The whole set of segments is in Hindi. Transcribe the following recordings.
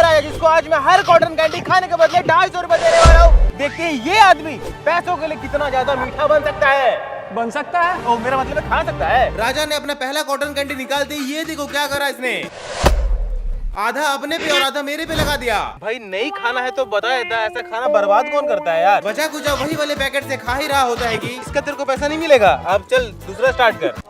राजा जिसको आज मैं हर कॉटन कैंडी खाने के बदले 250 रुपए देने वाला हूँ। देखते हैं ये आदमी पैसों के लिए कितना ज्यादा मीठा बन सकता है। बन सकता है? ओ मेरा मतलब है खा सकता है। राजा ने अपना पहला कॉटन कैंडी निकाल दी। ये देखो क्या करा इसने, आधा अपने पे और आधा मेरे पे लगा दिया। भाई नहीं खाना है तो बता देता, ऐसा खाना बर्बाद कौन करता है यार। बचा कुछ वही वाले पैकेट से खा ही रहा होता है कि इसका तेरे को पैसा नहीं मिलेगा। अब चल दूसरा स्टार्ट कर।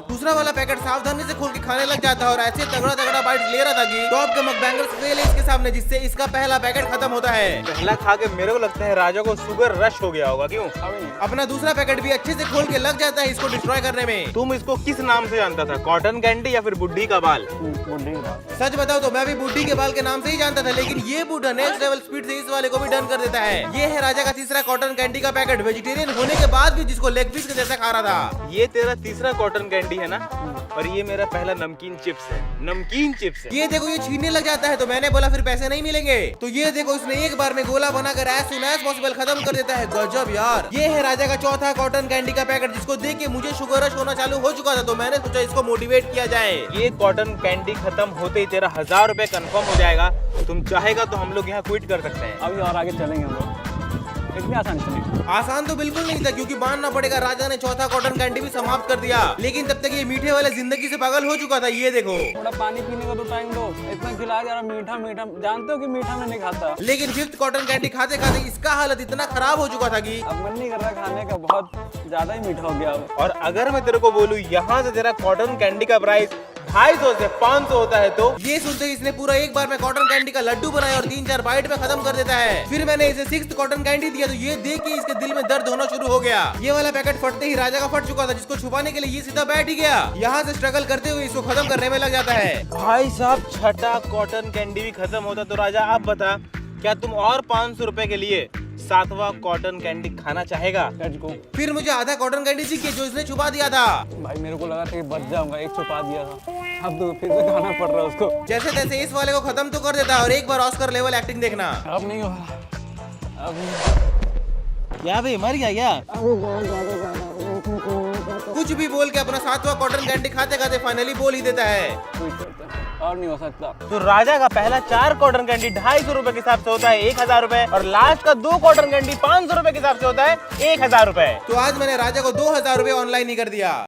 दूसरा वाला पैकेट सावधानी से खोल के खाने लग जाता है और ऐसे तगड़ा तगड़ा बाइट ले रहा था कि टॉप के मकबैंगर्स फेल है इसके सामने, जिससे इसका पहला पैकेट खत्म होता है। पहला खा के मेरे को लगता है राजा को शुगर रश हो गया होगा। क्यों? अपना दूसरा पैकेट भी अच्छे से खोल के लग जाता है इसको डिस्ट्रॉय करने में। तुम इसको किस नाम से जानता था, कॉटन कैंडी या फिर बुड्ढी का बाल? बुड्ढी का बाल। सच बताओ तो मैं भी बुड्ढी के बाल के नाम से ही जानता था, लेकिन ये बूढ़ा नेक्स्ट लेवल स्पीड से इस वाले को भी डन कर देता है। ये है राजा का तीसरा कॉटन कैंडी का पैकेट, वेजिटेरियन होने के बाद भी जिसको लेग पीस के जैसा खा रहा था। ये तेरा तीसरा कॉटन कैंडी है ना, और ये मेरा पहला नमकीन चिप्स है। नमकीन चिप्स है। ये देखो ये छीनने लग जाता है, तो मैंने बोला फिर पैसे नहीं मिलेंगे। तो ये देखो इसने एक बार में गोला बनाकर एज सून एज पॉसिबल खत्म कर देता है। गजब यार। ये है राजा का चौथा कॉटन कैंडी का पैकेट, जिसको देख के मुझे शुगर रश होना चालू हो चुका था, तो मैंने सोचा इसको मोटिवेट किया जाए। ये कॉटन कैंडी खत्म होते ही तेरा 1000 रुपए कंफर्म हो जाएगा। तुम चाहेगा तो हम लोग यहाँ क्विट कर सकते हैं। अभी और आगे चलेंगे हम लोग। इतनी आसान से नहीं। आसान तो बिल्कुल नहीं था, क्योंकि मानना पड़ेगा राजा ने चौथा कॉटन कैंडी भी समाप्त कर दिया। लेकिन तब तक ये मीठे वाले जिंदगी से पागल हो चुका था। ये देखो थोड़ा पानी पीने का तो टाइम दो, इतना खिला जा रहा मीठा मीठा। जानते हो कि मीठा मैं नहीं खाता। लेकिन फिफ्थ कॉटन कैंडी खाते खाते इसका हालत इतना खराब हो चुका था कि अब मन नहीं कर रहा खाने का, बहुत ज्यादा ही मीठा हो गया। और अगर मैं तेरे को बोलूं यहाँ से तेरा कॉटन कैंडी का प्राइस 250 से 500 होता है, तो ये सुनते ही इसने पूरा एक बार में कॉटन कैंडी का लड्डू बनाया और 3-4 बाइट में खत्म कर देता है। फिर मैंने इसे 6th कॉटन कैंडी दिया, तो ये देख के इसके दिल में दर्द होना शुरू हो गया। ये वाला पैकेट फटते ही राजा का फट चुका था, जिसको छुपाने के लिए ये सीधा बैठ ही गया। यहाँ से स्ट्रगल करते हुए इसको खत्म करने में लग जाता है। भाई साहब छठा कॉटन कैंडी भी खत्म होता, तो राजा आप बता क्या तुम और 500 रुपए के लिए 7वां कॉटन कैंडी खाना चाहेगा? फिर मुझे आधा कॉटन कैंडी दिखी जो इसने छुपा दिया था। भाई मेरे को लगा था कि बच जाऊंगा, एक छुपा दिया था, अब तो फिर से खाना पड़ रहा है उसको। जैसे तैसे इस वाले को खत्म तो कर देता है, और एक बार ऑस्कर लेवल एक्टिंग देखना। अब नहीं होगा। अब क्या भाई मर गया क्या? कुछ भी बोल के अपना 7वां कॉटन कैंडी खाते खाते फाइनली बोल ही देता है और नहीं हो सकता। तो राजा का पहला 4 कॉटन कैंडी 250 रुपए के हिसाब से होता है 1000 रुपए, और लास्ट का 2 कॉटन कैंडी 500 रुपए के हिसाब से होता है 1000 रुपए। तो आज मैंने राजा को 2000 रुपए ऑनलाइन ही कर दिया।